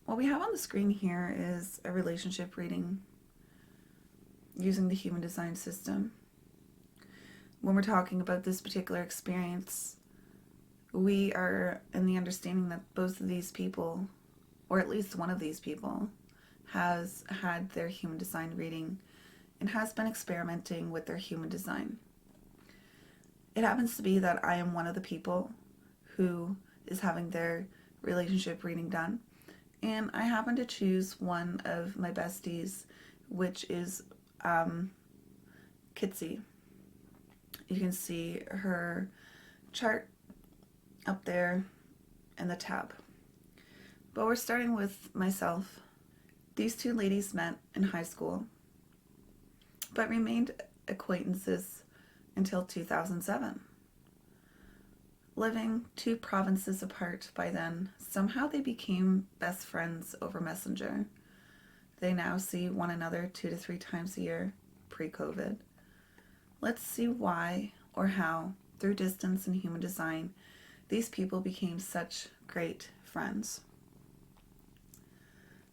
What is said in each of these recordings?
What we have on the screen here is a relationship reading using the human design system. When we're talking about this particular experience, we are in the understanding that both of these people, or at least one of these people, has had their human design reading and has been experimenting with their human design. It happens to be that I am one of the people who is having their relationship reading done, and I happen to choose one of my besties, which is Kitsy. You can see her chart up there in the tab. But we're starting with myself. These two ladies met in high school, but remained acquaintances until 2007. Living 2 provinces apart by then, somehow they became best friends over Messenger. They now see one another 2 to 3 times a year, pre-COVID. Let's see why or how, through distance and human design, these people became such great friends.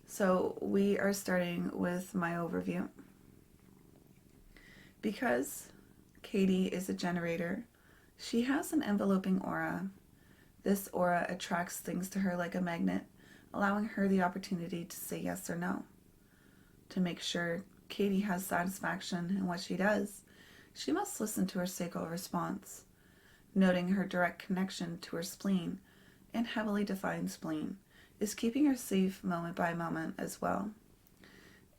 So we are starting with my overview. Because Katie is a generator, she has an enveloping aura. This aura attracts things to her like a magnet, allowing her the opportunity to say yes or no. To make sure Katie has satisfaction in what she does, she must listen to her sacral response, noting her direct connection to her spleen and heavily defined spleen is keeping her safe moment by moment as well.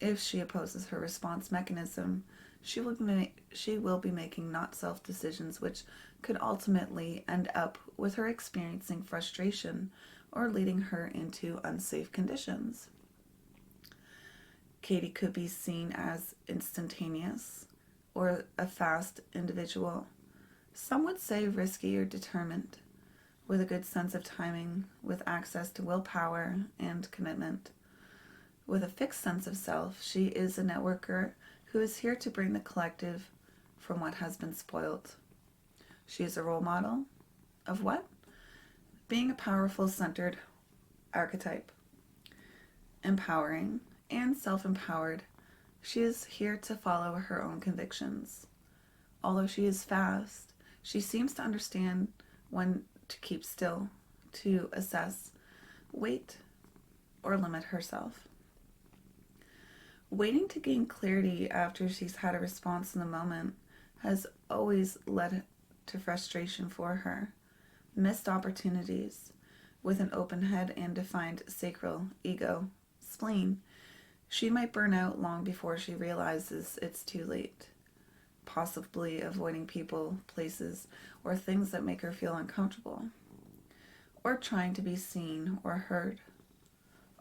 If she opposes her response mechanism, she will be making not self decisions, which could ultimately end up with her experiencing frustration or leading her into unsafe conditions. Katie could be seen as instantaneous or a fast individual. Some would say risky or determined, with a good sense of timing, with access to willpower and commitment. With a fixed sense of self, she is a networker who is here to bring the collective from what has been spoiled. She is a role model of what? Being a powerful, centered archetype. Empowering and self-empowered, she is here to follow her own convictions. Although she is fast, she seems to understand when to keep still, to assess, wait, or limit herself. Waiting to gain clarity after she's had a response in the moment has always led to frustration for her. Missed opportunities. With an open head and defined sacral, ego, spleen, she might burn out long before she realizes it's too late. Possibly avoiding people, places, or things that make her feel uncomfortable. Or trying to be seen or heard.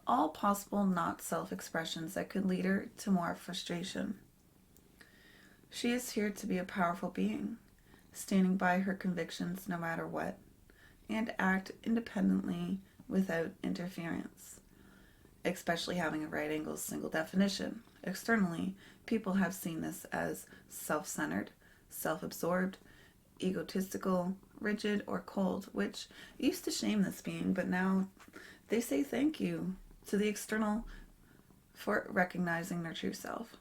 All possible not self-expressions that could lead her to more frustration. She is here to be a powerful being, standing by her convictions no matter what, and act independently without interference. Especially having a right angle single definition. Externally, people have seen this as self-centered, self-absorbed, egotistical, rigid, or cold, which used to shame this being, but now they say thank you to the external for recognizing their true self.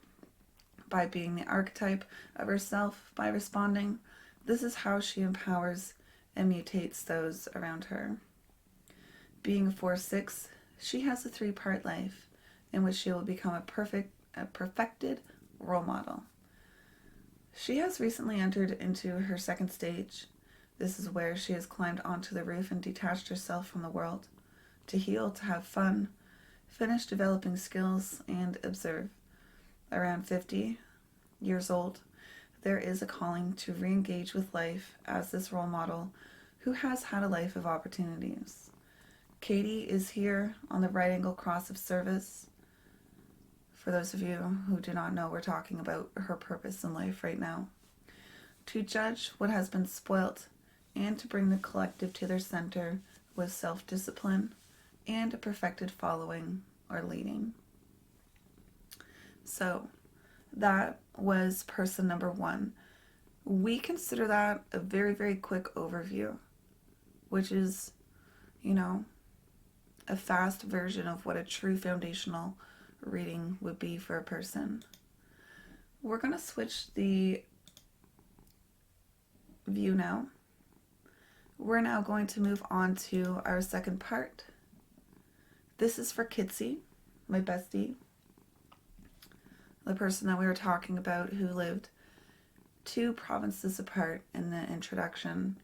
By being the archetype of herself, by responding, this is how she empowers and mutates those around her. Being a 4-6, she has a 3-part life in which she will become a perfected role model. She has recently entered into her 2nd stage. This is where she has climbed onto the roof and detached herself from the world, to heal, to have fun, finish developing skills, and observe. Around 50 years old, there is a calling to re-engage with life as this role model who has had a life of opportunities. Katie is here on the right angle cross of service. For those of you who do not know, we're talking about her purpose in life right now. To judge what has been spoilt and to bring the collective to their center with self-discipline and a perfected following or leading. So that was person number 1. We consider that a very, very quick overview, which is, a fast version of what a true foundational reading would be for a person. We're going to switch the view now. We're now going to move on to our second part. This is for Kitsy, my bestie, the person that we were talking about who lived 2 provinces apart in the introduction.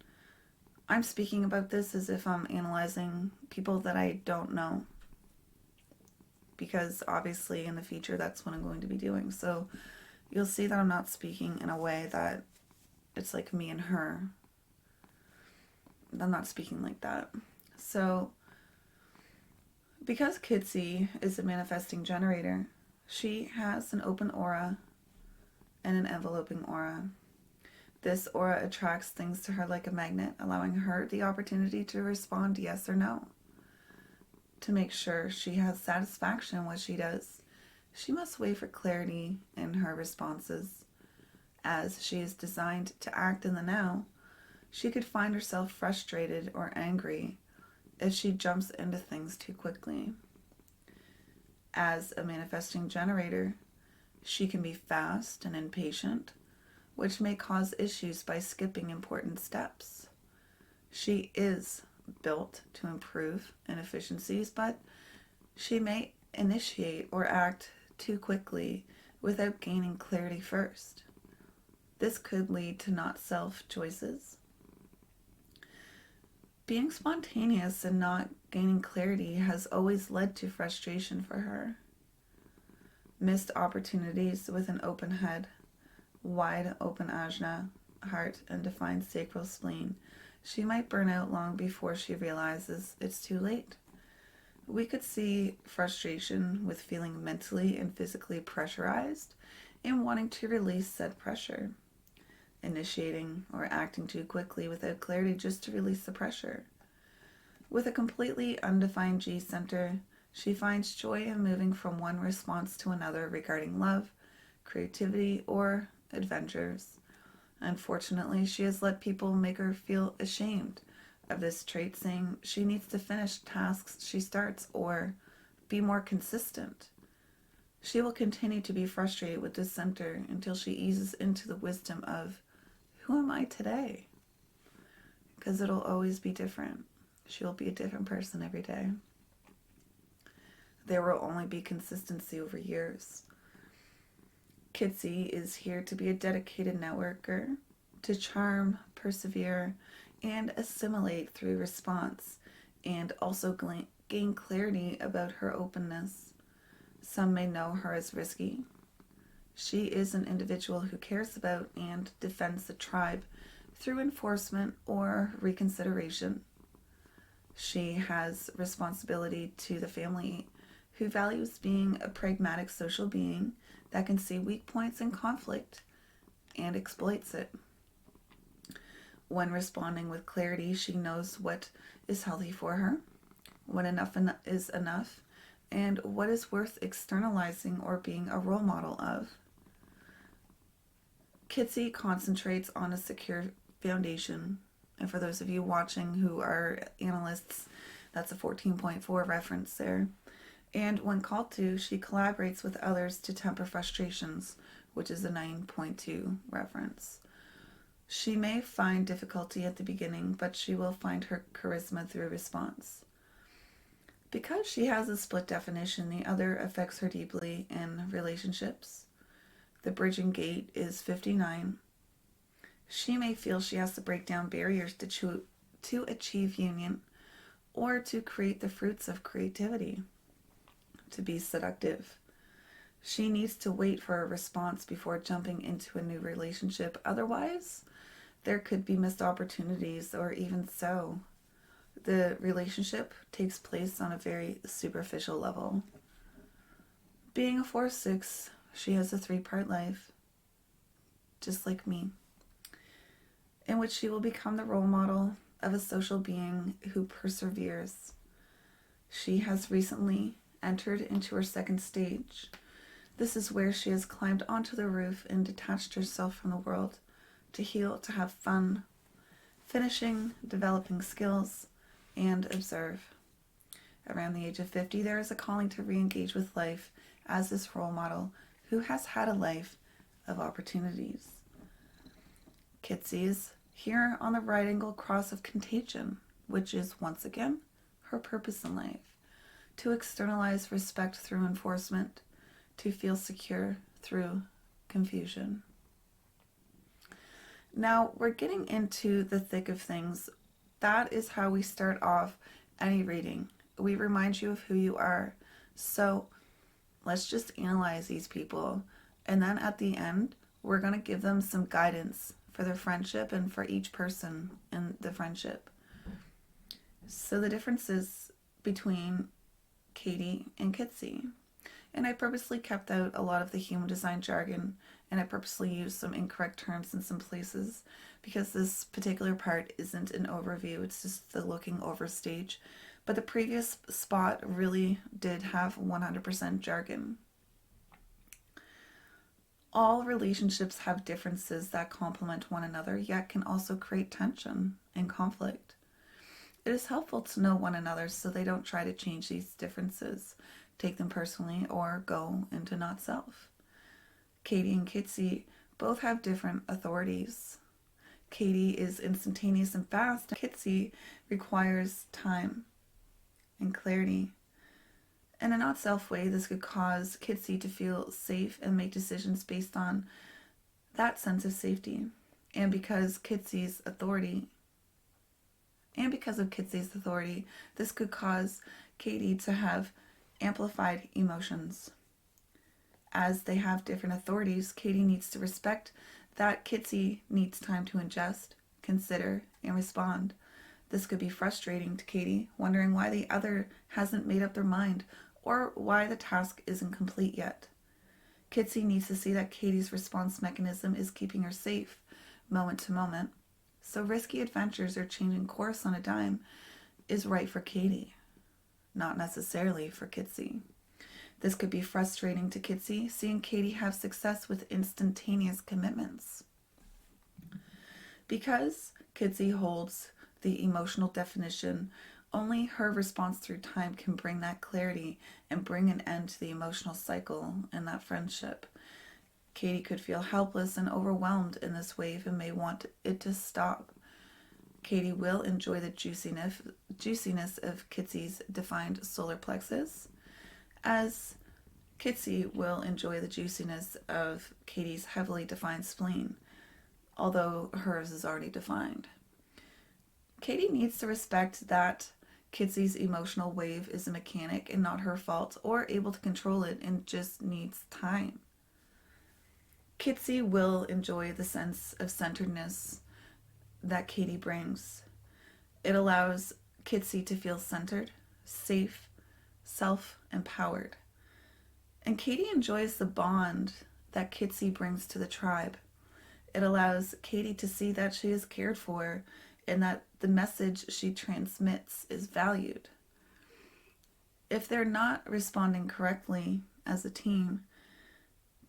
I'm speaking about this as if I'm analyzing people that I don't know, because obviously in the future that's what I'm going to be doing. So you'll see that I'm not speaking in a way that it's like me and her. I'm not speaking like that. So because Kitsy is a manifesting generator, she has an open aura and an enveloping aura. This aura attracts things to her like a magnet, allowing her the opportunity to respond yes or no. To make sure she has satisfaction in what she does, she must wait for clarity in her responses. As she is designed to act in the now, she could find herself frustrated or angry if she jumps into things too quickly. As a manifesting generator, she can be fast and impatient, which may cause issues by skipping important steps. She is built to improve inefficiencies, but she may initiate or act too quickly without gaining clarity first. This could lead to not self choices. Being spontaneous and not gaining clarity has always led to frustration for her. Missed opportunities with an open head, wide open ajna, heart, and defined sacral spleen. She might burn out long before she realizes it's too late. We could see frustration with feeling mentally and physically pressurized and wanting to release said pressure. Initiating or acting too quickly without clarity just to release the pressure. With a completely undefined G center, she finds joy in moving from one response to another regarding love, creativity, or adventures. Unfortunately, she has let people make her feel ashamed of this trait, saying she needs to finish tasks she starts or be more consistent. She will continue to be frustrated with this center until she eases into the wisdom of, who am I today? Because it'll always be different. She'll be a different person every day. There will only be consistency over years. Kitsy is here to be a dedicated networker, to charm, persevere, and assimilate through response, and also gain clarity about her openness. Some may know her as risky. She is an individual who cares about and defends the tribe through enforcement or reconsideration. She has responsibility to the family, who values being a pragmatic social being that can see weak points in conflict and exploits it. When responding with clarity, she knows what is healthy for her, when enough is enough, and what is worth externalizing or being a role model of. Kitsy concentrates on a secure foundation, and for those of you watching who are analysts, that's a 14.4 reference there. And when called to, she collaborates with others to temper frustrations, which is a 9.2 reference. She may find difficulty at the beginning, but she will find her charisma through response. Because she has a split definition, the other affects her deeply in relationships. The bridging gate is 59. She may feel she has to break down barriers to achieve union or to create the fruits of creativity, to be seductive. She needs to wait for a response before jumping into a new relationship. Otherwise, there could be missed opportunities, or even so, the relationship takes place on a very superficial level. Being a 4-6, she has a 3-part life, just like me, in which she will become the role model of a social being who perseveres. She has recently entered into her second stage. This is where she has climbed onto the roof and detached herself from the world to heal, to have fun, finishing, developing skills, and observe. Around the age of 50, there is a calling to re-engage with life as this role model who has had a life of opportunities. Kitsy is here on the right angle cross of contagion, which is, once again, her purpose in life. To externalize respect through enforcement, to feel secure through confusion. Now, we're getting into the thick of things. That is how we start off any reading. We remind you of who you are. So let's just analyze these people. And then at the end, we're going to give them some guidance for their friendship and for each person in the friendship. So the differences between Katie and Kitsy. And I purposely kept out a lot of the human design jargon, and I purposely used some incorrect terms in some places because this particular part isn't an overview, it's just the looking over stage. But the previous spot really did have 100% jargon. All relationships have differences that complement one another, yet can also create tension and conflict. It is helpful to know one another so they don't try to change these differences, take them personally, or go into not self. Katie and Kitsy both have different authorities. Katie is instantaneous and fast. Kitsy requires time and clarity. In a not self way, this could cause Kitsy to feel safe and make decisions based on that sense of safety. And because of Kitsy's authority, this could cause Katie to have amplified emotions. As they have different authorities, Katie needs to respect that Kitsy needs time to ingest, consider, and respond. This could be frustrating to Katie, wondering why the other hasn't made up their mind or why the task isn't complete yet. Kitsy needs to see that Katie's response mechanism is keeping her safe, moment to moment. So risky adventures or changing course on a dime is right for Katie, not necessarily for Kitsy. This could be frustrating to Kitsy, seeing Katie have success with instantaneous commitments. Because Kitsy holds the emotional definition, only her response through time can bring that clarity and bring an end to the emotional cycle in that friendship. Katie could feel helpless and overwhelmed in this wave and may want it to stop. Katie will enjoy the juiciness of Kitsy's defined solar plexus, as Kitsy will enjoy the juiciness of Katie's heavily defined spleen, although hers is already defined. Katie needs to respect that Kitsy's emotional wave is a mechanic and not her fault or able to control it and just needs time. Kitsy will enjoy the sense of centeredness that Katie brings. It allows Kitsy to feel centered, safe, self-empowered. And Katie enjoys the bond that Kitsy brings to the tribe. It allows Katie to see that she is cared for and that the message she transmits is valued. If they're not responding correctly as a team,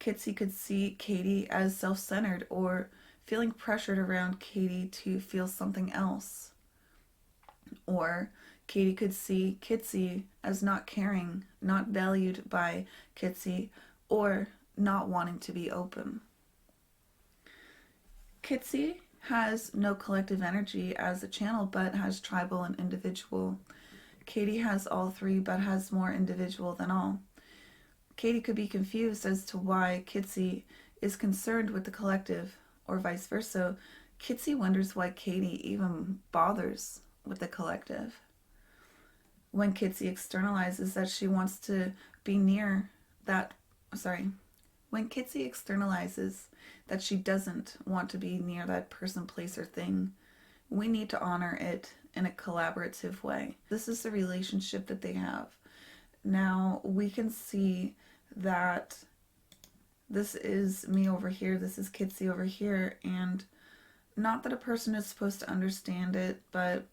Kitsy could see Katie as self-centered or feeling pressured around Katie to feel something else. Or Katie could see Kitsy as not caring, not valued by Kitsy, or not wanting to be open. Kitsy has no collective energy as a channel, but has tribal and individual. Katie has all three, but has more individual than all. Katie could be confused as to why Kitsy is concerned with the collective, or vice versa. Kitsy wonders why Katie even bothers with the collective. When Kitsy externalizes that she wants to be near that, when Kitsy externalizes that she doesn't want to be near that person, place, or thing, we need to honor it in a collaborative way. This is the relationship that they have. Now, we can see that this is me over here, this is Kitsy over here, and not that a person is supposed to understand it, but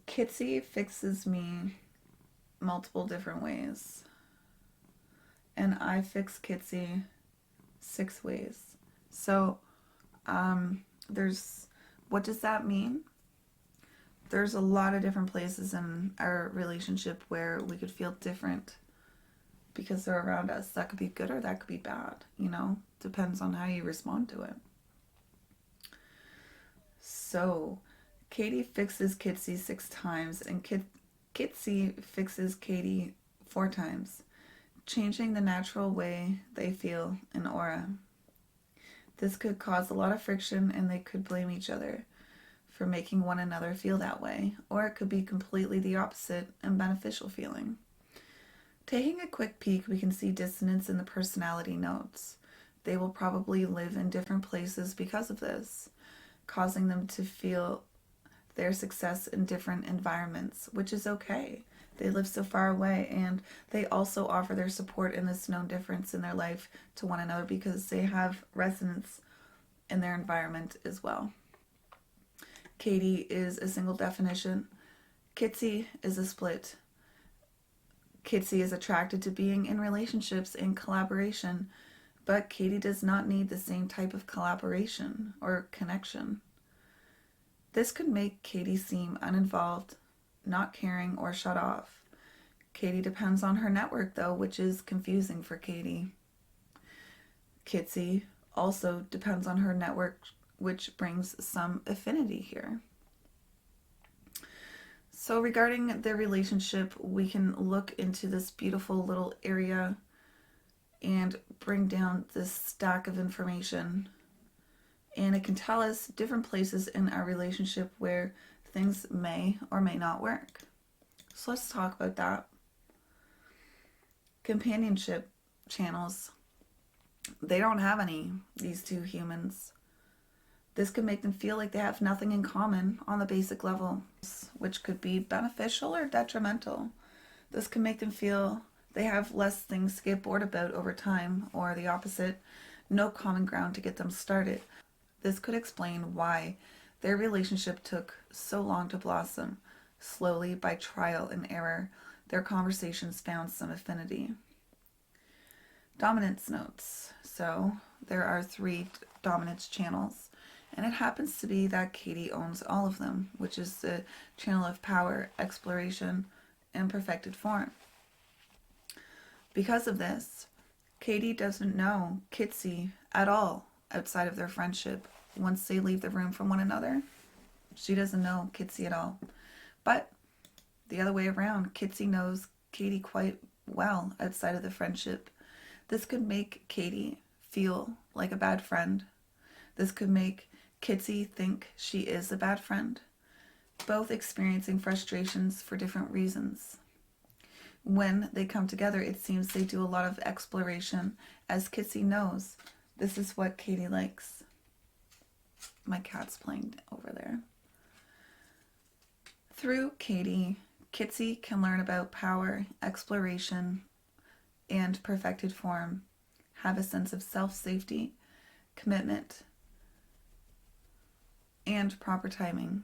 Kitsy fixes me multiple different ways. And I fix Kitsy 6 ways. So, what does that mean? There's a lot of different places in our relationship where we could feel different because they're around us. That could be good or that could be bad, depends on how you respond to it. So, Katie fixes Kitsy 6 times, and Kitsy fixes Katie 4 times, changing the natural way they feel in aura. This could cause a lot of friction, and they could blame each other for making one another feel that way, or it could be completely the opposite and beneficial feeling. Taking a quick peek, we can see dissonance in the personality notes. They will probably live in different places because of this, causing them to feel their success in different environments, which is okay. They live so far away, and they also offer their support in this known difference in their life to one another because they have resonance in their environment as well. Katie is a single definition. Kitsy is a split. Kitsy is attracted to being in relationships and collaboration, but Katie does not need the same type of collaboration or connection. This could make Katie seem uninvolved, not caring, or shut off. Katie depends on her network, though, which is confusing for Katie. Kitsy also depends on her network, which brings some affinity here. So regarding their relationship, we can look into this beautiful little area and bring down this stack of information. And it can tell us different places in our relationship where things may or may not work. So let's talk about that. Companionship channels. They don't have any, these two humans. This could make them feel like they have nothing in common on the basic level, which could be beneficial or detrimental. This can make them feel they have less things to get bored about over time, or the opposite, no common ground to get them started. This could explain why their relationship took so long to blossom. Slowly, by trial and error, their conversations found some affinity. Dominance notes. So there are 3 dominance channels, and it happens to be that Katie owns all of them, which is the channel of power, exploration, and perfected form. Because of this, Katie doesn't know Kitsy at all outside of their friendship. Once they leave the room from one another, she doesn't know Kitsy at all. But the other way around, Kitsy knows Katie quite well outside of the friendship. This could make Katie feel like a bad friend. This could make Kitsy think she is a bad friend, both experiencing frustrations for different reasons. When they come together, it seems they do a lot of exploration, as Kitsy knows this is what Katie likes. My cat's playing over there. Through Katie, Kitsy can learn about power, exploration, and perfected form, have a sense of self-safety, commitment, and proper timing.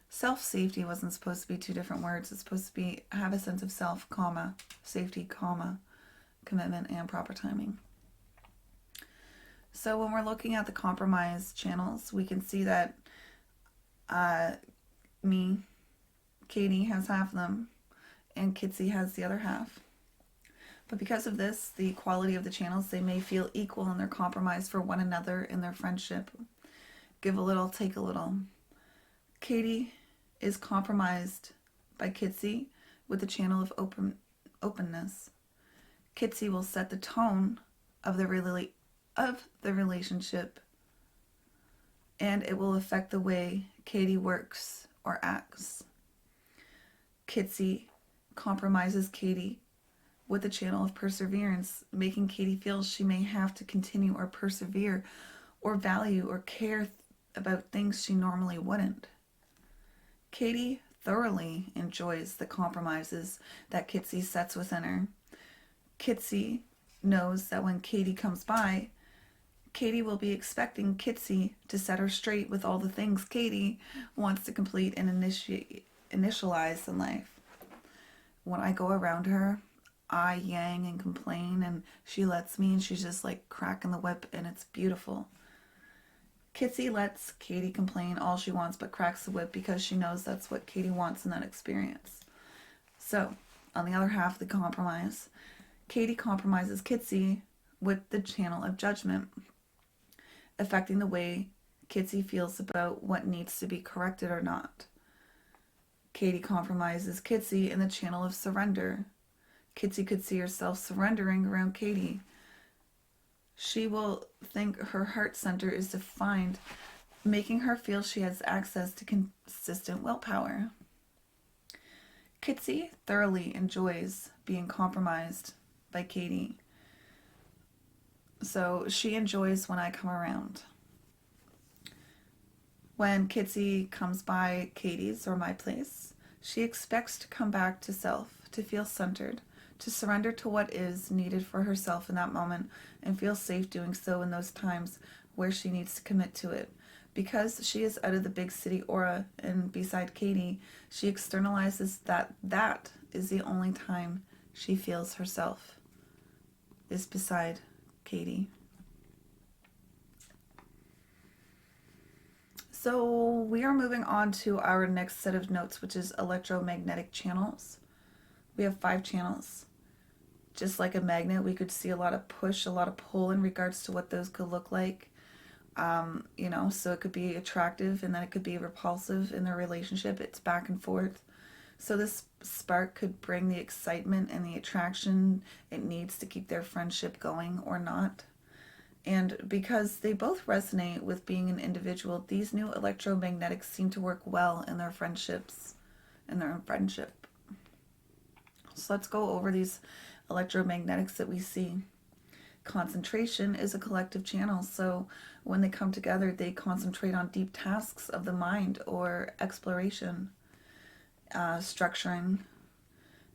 Self-safety wasn't supposed to be 2 different words. It's supposed to be have a sense of self, comma, safety, comma, commitment, and proper timing. So when we're looking at the compromise channels, we can see that Katie has half of them, and Kitsy has the other half. But because of this, the quality of the channels, they may feel equal in their compromise for one another in their friendship. Give a little, take a little. Katie is compromised by Kitsy with the channel of openness. Kitsy will set the tone of the relationship, and it will affect the way Katie works or acts. Kitsy compromises Katie with the channel of perseverance, making Katie feel she may have to continue or persevere or value or care about things she normally wouldn't. Katie thoroughly enjoys the compromises that Kitsy sets within her. Kitsy knows that when Katie comes by, Katie will be expecting Kitsy to set her straight with all the things Katie wants to complete and initialize in life. When I go around her, I yang and complain, and she lets me, and she's just like cracking the whip, and it's beautiful. Kitsy lets Katie complain all she wants but cracks the whip because she knows that's what Katie wants in that experience. So, on the other half of the compromise, Katie compromises Kitsy with the channel of judgment, affecting the way Kitsy feels about what needs to be corrected or not. Katie compromises Kitsy in the channel of surrender. Kitsy could see herself surrendering around Katie. She will think her heart center is defined, making her feel she has access to consistent willpower. Kitsy thoroughly enjoys being compromised by Katie. So she enjoys when I come around. When Kitsy comes by Katie's or my place, she expects to come back to self, to feel centered, to surrender to what is needed for herself in that moment and feel safe doing so in those times where she needs to commit to it. Because she is out of the big city aura and beside Katie, she externalizes that is the only time she feels herself, is beside Katie. So we are moving on to our next set of notes, which is electromagnetic channels. We have 5 channels. Just like a magnet, we could see a lot of push, a lot of pull in regards to what those could look like. So it could be attractive and then it could be repulsive in their relationship. It's back and forth. So this spark could bring the excitement and the attraction it needs to keep their friendship going or not. And because they both resonate with being an individual, these new electromagnetics seem to work well in their friendships, in their friendship. So let's go over these electromagnetics that we see. Concentration is a collective channel, so when they come together, they concentrate on deep tasks of the mind or exploration. Structuring,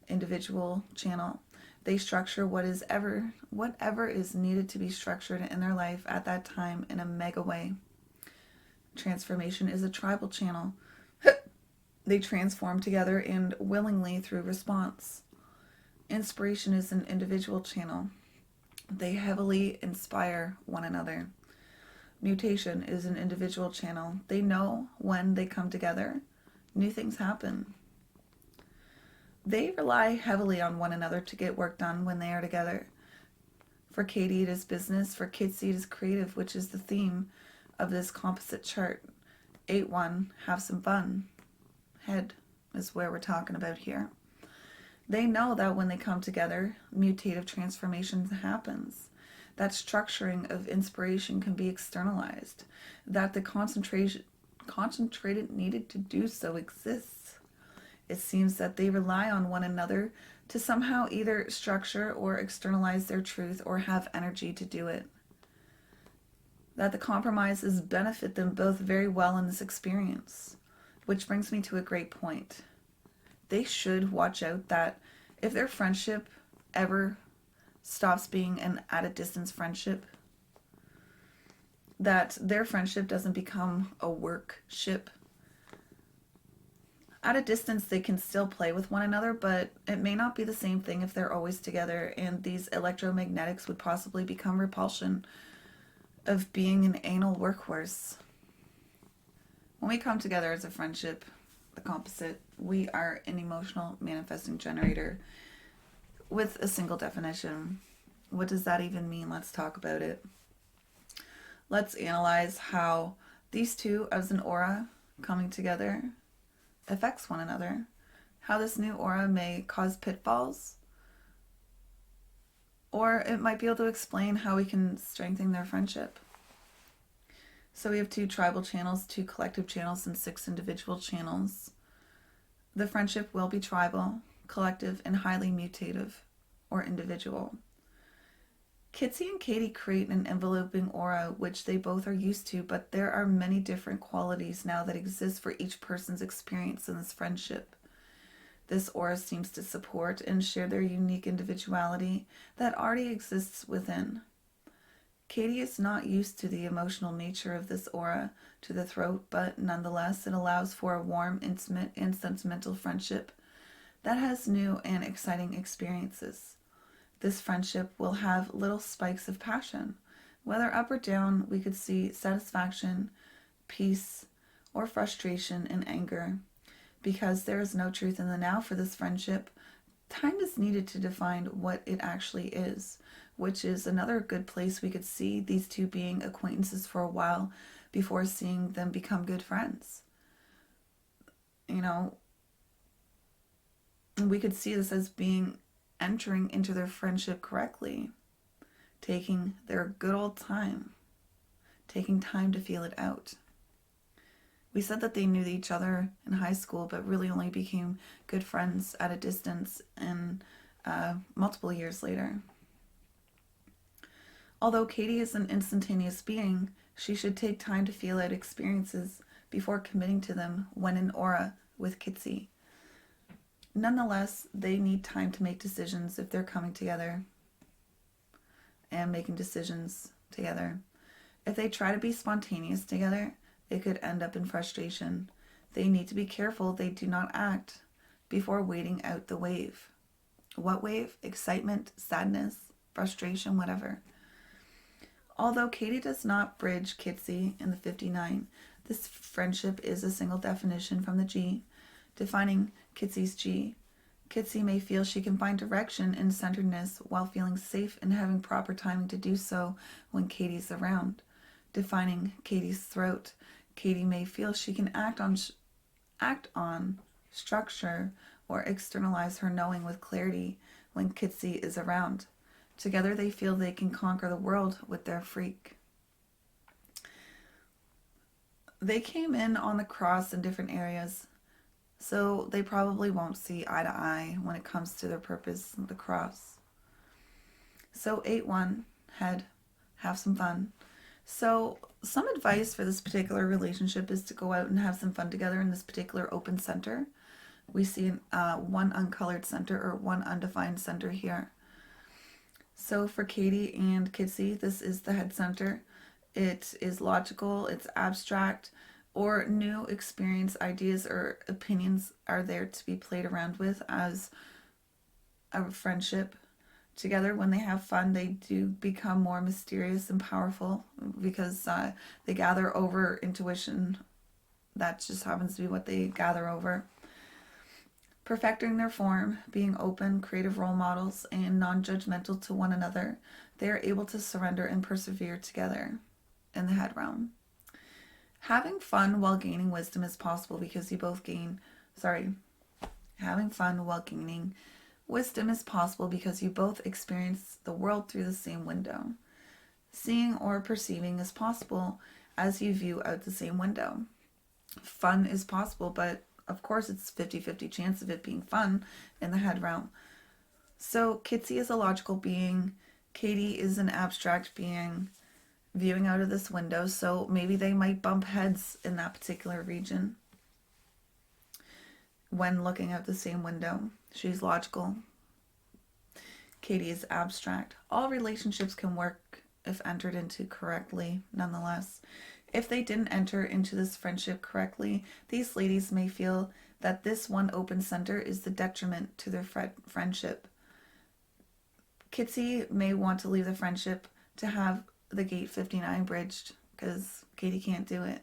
individual channel. They structure whatever is needed to be structured in their life at that time in a mega way. Transformation is a tribal channel. They transform together and willingly through response. Inspiration is an individual channel. They heavily inspire one another. Mutation is an individual channel. They know when they come together, new things happen. They rely heavily on one another to get work done when they are together. For Katie, it is business. For Kitsy, it is creative, which is the theme of this composite chart. 8-1, have some fun. Head is where we're talking about here. They know that when they come together, mutative transformation happens. That structuring of inspiration can be externalized. That the concentrated needed to do so exists. It seems that they rely on one another to somehow either structure or externalize their truth or have energy to do it. That the compromises benefit them both very well in this experience. Which brings me to a great point. They should watch out that if their friendship ever stops being an at-a-distance friendship, that their friendship doesn't become a work-ship. At a distance, they can still play with one another, but it may not be the same thing if they're always together, and these electromagnetics would possibly become repulsion of being an anal workhorse. When we come together as a friendship, the composite, we are an emotional manifesting generator with a single definition. What does that even mean? Let's talk about it. Let's analyze how these two as an aura coming together affects one another. How this new aura may cause pitfalls, or it might be able to explain how we can strengthen their friendship. So we have 2 tribal channels, 2 collective channels, and 6 individual channels. The friendship will be tribal, collective, and highly mutative, or individual. Kitsy and Katie create an enveloping aura, which they both are used to, but there are many different qualities now that exist for each person's experience in this friendship. This aura seems to support and share their unique individuality that already exists within. Katie is not used to the emotional nature of this aura to the throat, but nonetheless it allows for a warm, intimate, and sentimental friendship that has new and exciting experiences. This friendship will have little spikes of passion, Whether up or down, we could see satisfaction, peace, or frustration and anger. Because there is no truth in the now for this friendship, time is needed to define what it actually is, which is another good place we could see these two being acquaintances for a while before seeing them become good friends. You know, we could see this as being entering into their friendship correctly, taking their good old time, taking time to feel it out. We said that they knew each other in high school, but really only became good friends at a distance and multiple years later. Although Katie is an instantaneous being, she should take time to feel out experiences before committing to them when in aura with Kitsy. Nonetheless, they need time to make decisions if they're coming together and making decisions together. If they try to be spontaneous together, it could end up in frustration. They need to be careful they do not act before waiting out the wave. What wave? Excitement, sadness, frustration, whatever. Although Katie does not bridge Kitsy in the 59, this friendship is a single definition from the G, defining Kitsy's G. Kitsy may feel she can find direction and centeredness while feeling safe and having proper timing to do so when Katie's around. Defining Katie's throat, Katie may feel she can act on structure or externalize her knowing with clarity when Kitsy is around. Together they feel they can conquer the world with their freak. They came in on the cross in different areas, so they probably won't see eye to eye when it comes to their purpose, the cross. So 8-1, head, have some fun. So some advice for this particular relationship is to go out and have some fun together in this particular open center. We see one uncolored center or one undefined center here. So for Katie and Kitsy, this is the head center. It is logical, it's abstract, or new experience, ideas, or opinions are there to be played around with as a friendship. Together, when they have fun, they do become more mysterious and powerful because they gather over intuition. That just happens to be what they gather over. Perfecting their form, being open, creative role models, and non-judgmental to one another, they are able to surrender and persevere together in the head realm. Having fun while gaining wisdom is possible because you both having fun while gaining wisdom is possible because you both experience the world through the same window. Seeing or perceiving is possible as you view out the same window. Fun is possible, but of course it's 50-50 chance of it being fun in the head realm. So Kitsy is a logical being, Katie is an abstract being viewing out of this window, so maybe they might bump heads in that particular region when looking out the same window. She's logical. Katie is abstract. All relationships can work if entered into correctly, nonetheless. If they didn't enter into this friendship correctly, these ladies may feel that this one open center is the detriment to their friendship. Kitsy may want to leave the friendship to have the gate 59 bridged because Katie can't do it.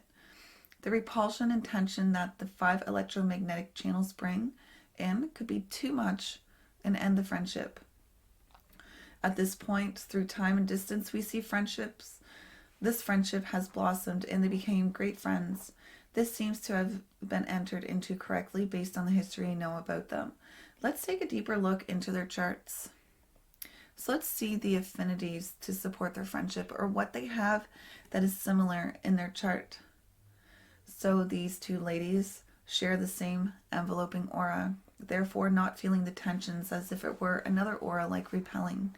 The repulsion and tension that the 5 electromagnetic channels bring in could be too much and end the friendship. At this point, through time and distance, we see friendships. This friendship has blossomed and they became great friends. This seems to have been entered into correctly based on the history we know about them. Let's take a deeper look into their charts. So let's see the affinities to support their friendship or what they have that is similar in their chart. So these two ladies share the same enveloping aura, therefore not feeling the tensions as if it were another aura like repelling.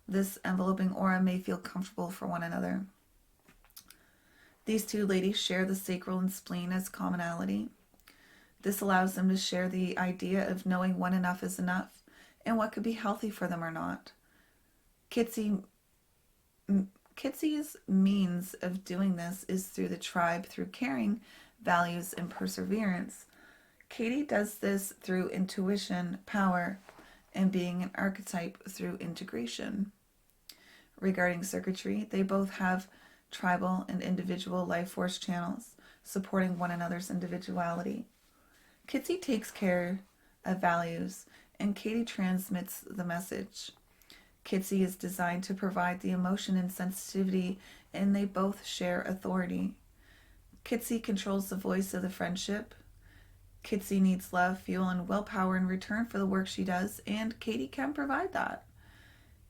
This enveloping aura may feel comfortable for one another. These two ladies share the sacral and spleen as commonality. This allows them to share the idea of knowing when enough is enough and what could be healthy for them or not. Kitsy's means of doing this is through the tribe, through caring, values, and perseverance. Katie does this through intuition, power, and being an archetype through integration. Regarding circuitry, they both have tribal and individual life force channels, supporting one another's individuality. Kitsy takes care of values, and Katie transmits the message. Kitsy is designed to provide the emotion and sensitivity, and they both share authority. Kitsy controls the voice of the friendship. Kitsy needs love, fuel, and willpower in return for the work she does, and Katie can provide that.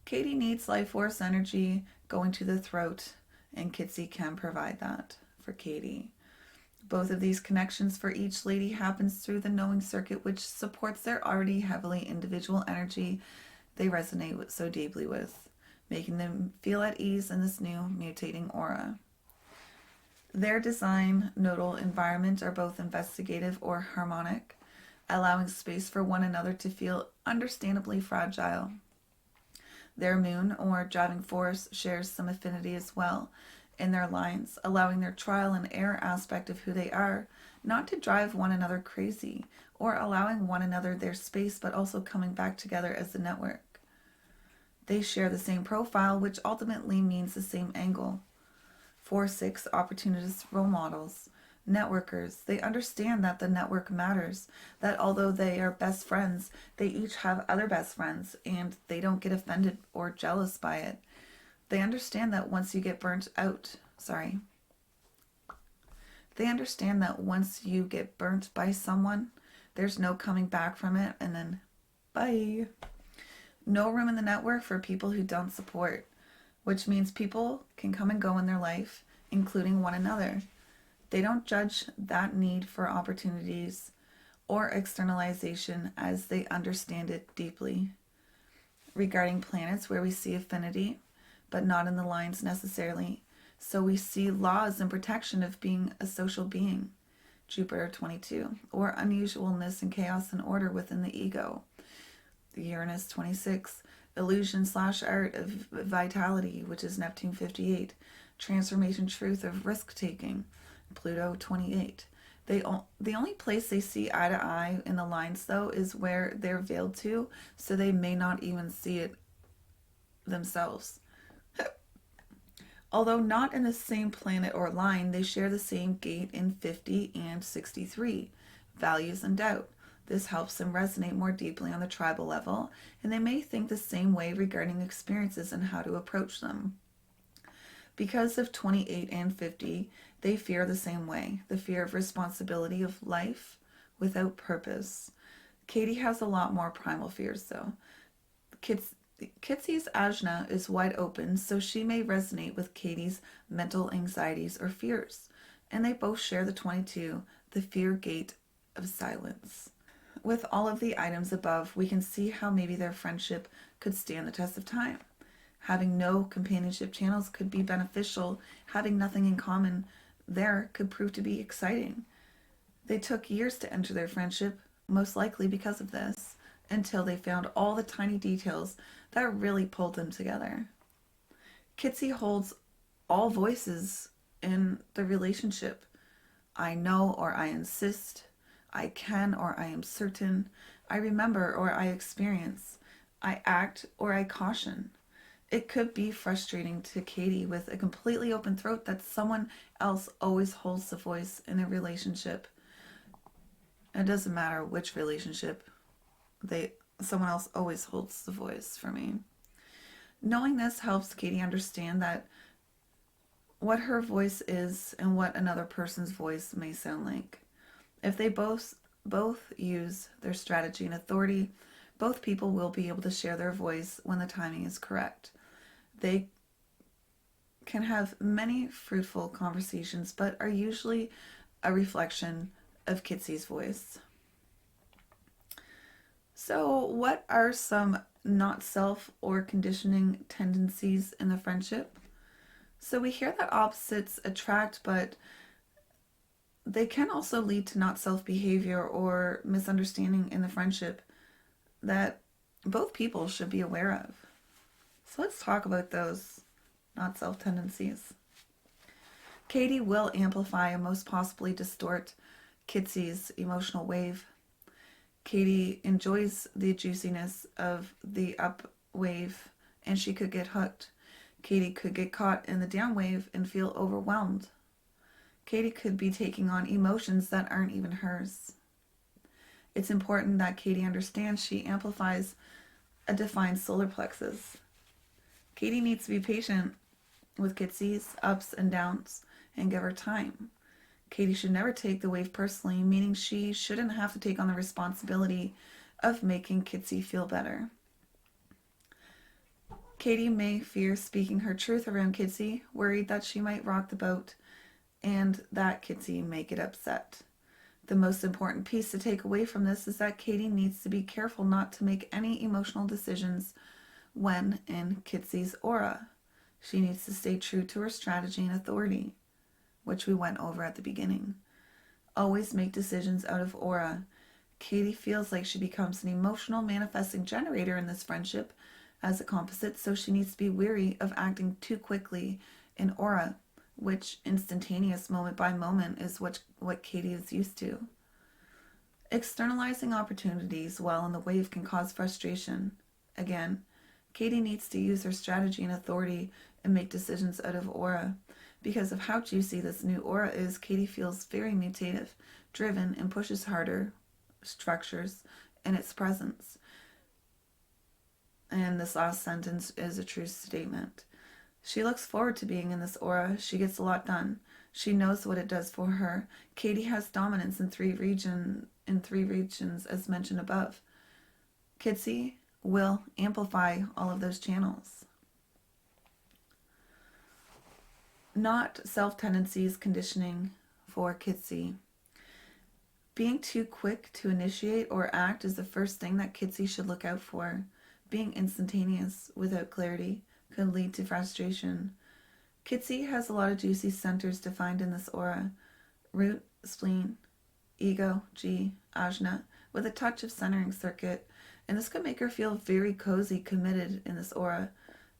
Katie needs life force energy going to the throat, and Kitsy can provide that for Katie. Both of these connections for each lady happens through the knowing circuit, which supports their already heavily individual energy they resonate so deeply with, making them feel at ease in this new mutating aura. Their design nodal environment are both investigative or harmonic, allowing space for one another to feel understandably fragile. Their moon or driving force shares some affinity as well in their lines, allowing their trial and error aspect of who they are not to drive one another crazy, or allowing one another their space but also coming back together as a network. They share the same profile, which ultimately means the same angle. 4-6 opportunist role models, networkers. They understand that the network matters, that although they are best friends, they each have other best friends, and they don't get offended or jealous by it. They understand that once you get burnt out, they understand that once you get burnt by someone, there's no coming back from it, and then bye. No room in the network for people who don't support, which means people can come and go in their life, including one another. They don't judge that need for opportunities or externalization as they understand it deeply. Regarding planets where we see affinity, but not in the lines necessarily, so we see laws and protection of being a social being, Jupiter 22, or unusualness and chaos and order within the ego, Uranus 26, illusion/art of vitality, which is Neptune 58, transformation truth of risk-taking, Pluto 28. The only place they see eye to eye in the lines, though, is where they're veiled to, so they may not even see it themselves. Although not in the same planet or line, they share the same gate in 50 and 63, values and doubt. This helps them resonate more deeply on the tribal level, and they may think the same way regarding experiences and how to approach them. Because of 28 and 50, they fear the same way, the fear of responsibility of life without purpose. Katie has a lot more primal fears, though. Kitsy's ajna is wide open, so she may resonate with Katie's mental anxieties or fears, and they both share the 22, the fear gate of silence. With all of the items above, we can see how maybe their friendship could stand the test of time. Having no companionship channels could be beneficial. Having nothing in common there could prove to be exciting. They took years to enter their friendship, most likely because of this, until they found all the tiny details that really pulled them together. Kitsy holds all voices in the relationship. I know or I insist. I can or I am certain. I remember or I experience. I act or I caution. It could be frustrating to Katie with a completely open throat that someone else always holds the voice in a relationship. It doesn't matter which relationship. Someone else always holds the voice for me. Knowing this helps Katie understand that what her voice is and what another person's voice may sound like. If they both use their strategy and authority, both people will be able to share their voice when the timing is correct. They can have many fruitful conversations, but are usually a reflection of Kitsy's voice. So, what are some not self or conditioning tendencies in the friendship? So, we hear that opposites attract, but they can also lead to not self behavior or misunderstanding in the friendship that both people should be aware of. So, let's talk about those not self tendencies. Katie will amplify and most possibly distort Kitsy's emotional wave. Katie enjoys the juiciness of the up wave, and she could get hooked. Katie could get caught in the down wave and feel overwhelmed. Katie could be taking on emotions that aren't even hers. It's important that Katie understands she amplifies a defined solar plexus. Katie needs to be patient with Kitsy's ups and downs and give her time. Katie should never take the wave personally, meaning she shouldn't have to take on the responsibility of making Kitsy feel better. Katie may fear speaking her truth around Kitsy, worried that she might rock the boat and that Kitsy may get upset. The most important piece to take away from this is that Katie needs to be careful not to make any emotional decisions when in Kitsy's aura. She needs to stay true to her strategy and authority, which we went over at the beginning. Always make decisions out of aura. Katie feels like she becomes an emotional manifesting generator in this friendship as a composite, so she needs to be wary of acting too quickly in aura, which instantaneous moment by moment is what Katie is used to. Externalizing opportunities while in the wave can cause frustration. Again, Katie needs to use her strategy and authority and make decisions out of aura. Because of how juicy this new aura is, Katie feels very mutative, driven, and pushes harder structures in its presence. And this last sentence is a true statement. She looks forward to being in this aura. She gets a lot done. She knows what it does for her. Katie has dominance in three regions as mentioned above. Kitsy will amplify all of those channels. Not self-tendencies conditioning for Kitsy. Being too quick to initiate or act is the first thing that Kitsy should look out for. Being instantaneous without clarity could lead to frustration. Kitsy has a lot of juicy centers defined in this aura. Root, spleen, ego, G, ajna, with a touch of centering circuit. And this could make her feel very cozy, committed in this aura.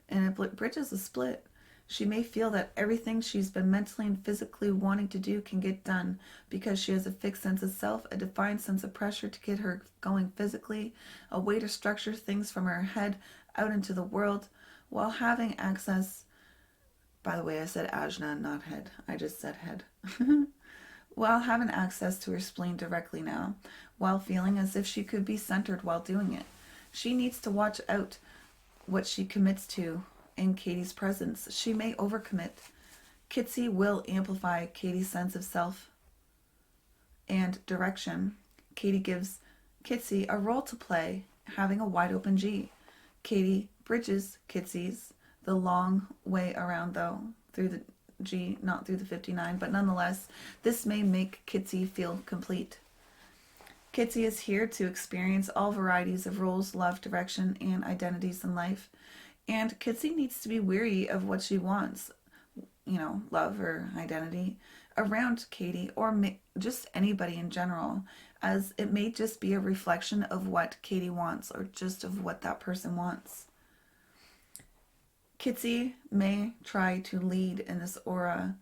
And it bridges a split. She may feel that everything she's been mentally and physically wanting to do can get done because she has a fixed sense of self, a defined sense of pressure to get her going physically, a way to structure things from her head out into the world while having access. By the way, I said ajna, not head. I just said head. While having access to her spleen directly now, while feeling as if she could be centered while doing it. She needs to watch out what she commits to in Katie's presence. She may overcommit. Kitsy will amplify Katie's sense of self and direction. Katie gives Kitsy a role to play, having a wide open G. Katie bridges Kitsy's the long way around, though, through the G, not through the 59, but nonetheless, this may make Kitsy feel complete. Kitsy is here to experience all varieties of roles, love, direction, and identities in life. And Kitsy needs to be wary of what she wants, love or identity, around Katie or just anybody in general, as it may just be a reflection of what Katie wants or just of what that person wants. Kitsy may try to lead in this aura.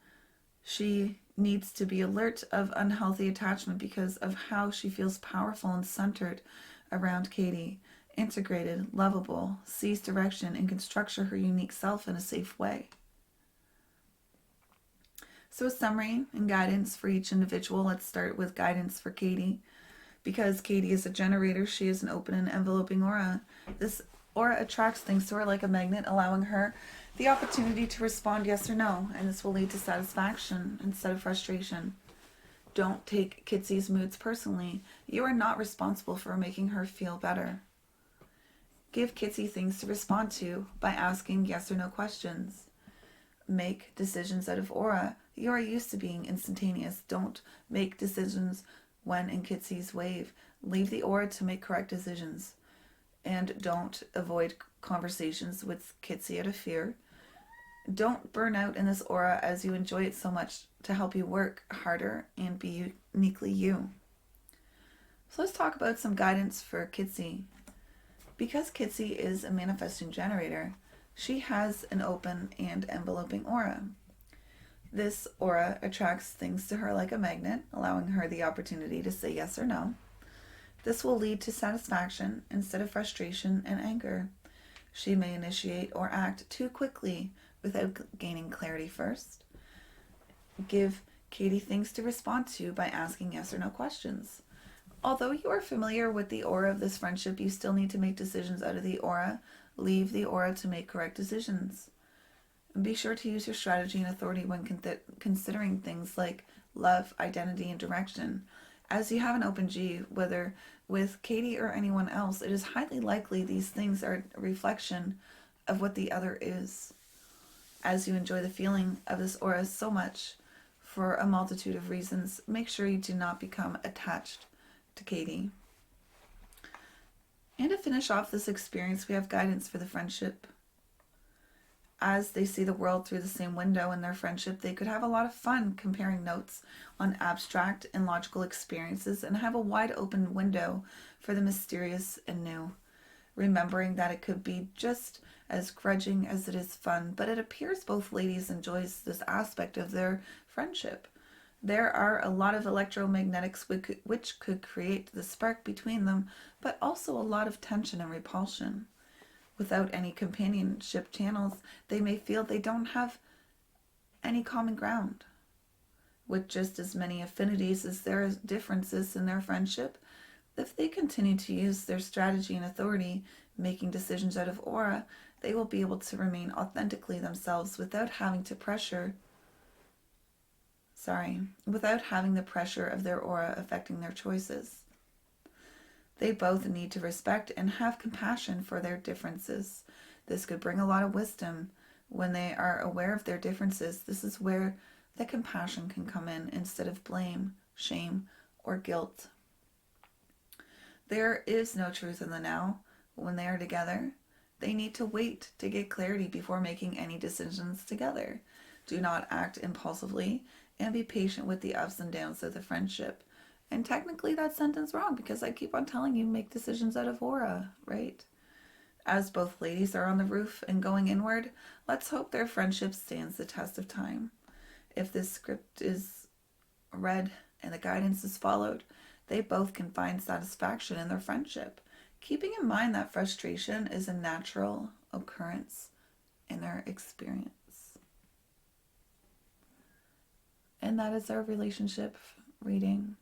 She needs to be alert of unhealthy attachment because of how she feels powerful and centered around Katie. Integrated, lovable, sees direction, and can structure her unique self in a safe way. So a summary and guidance for each individual. Let's start with guidance for Katie. Because Katie is a generator, she is an open and enveloping aura. This aura attracts things to her like a magnet, allowing her the opportunity to respond yes or no, and this will lead to satisfaction instead of frustration. Don't take Kitsy's moods personally. You are not responsible for making her feel better. Give Kitsy things to respond to by asking yes or no questions. Make decisions out of aura. You are used to being instantaneous. Don't make decisions when in Kitsy's wave. Leave the aura to make correct decisions. And don't avoid conversations with Kitsy out of fear. Don't burn out in this aura as you enjoy it so much to help you work harder and be uniquely you. So let's talk about some guidance for Kitsy. Because Kitsy is a manifesting generator, she has an open and enveloping aura. This aura attracts things to her like a magnet, allowing her the opportunity to say yes or no. This will lead to satisfaction instead of frustration and anger. She may initiate or act too quickly without gaining clarity first. Give Katie things to respond to by asking yes or no questions. Although you are familiar with the aura of this friendship, you still need to make decisions out of the aura. Leave the aura to make correct decisions. And be sure to use your strategy and authority when considering things like love, identity, and direction. As you have an open G, whether with Katie or anyone else, it is highly likely these things are a reflection of what the other is. As you enjoy the feeling of this aura so much, for a multitude of reasons, make sure you do not become attached to Katie. And to finish off this experience, we have guidance for the friendship. As they see the world through the same window in their friendship, they could have a lot of fun comparing notes on abstract and logical experiences and have a wide open window for the mysterious and new, remembering that it could be just as grudging as it is fun, but it appears both ladies enjoys this aspect of their friendship. There are a lot of electromagnetics which could create the spark between them, but also a lot of tension and repulsion. Without any companionship channels, they may feel they don't have any common ground. With just as many affinities as there are differences in their friendship, if they continue to use their strategy and authority, making decisions out of aura, they will be able to remain authentically themselves without having the pressure of their aura affecting their choices. They both need to respect and have compassion for their differences. This could bring a lot of wisdom. When they are aware of their differences, this is where the compassion can come in instead of blame, shame, or guilt. There is no truth in the now. When they are together, they need to wait to get clarity before making any decisions together. Do not act impulsively and be patient with the ups and downs of the friendship. And technically that sentence wrong because I keep on telling you make decisions out of aura, right? As both ladies are on the roof and going inward, let's hope their friendship stands the test of time. If this script is read and the guidance is followed, they both can find satisfaction in their friendship, keeping in mind that frustration is a natural occurrence in their experience. And that is our relationship reading.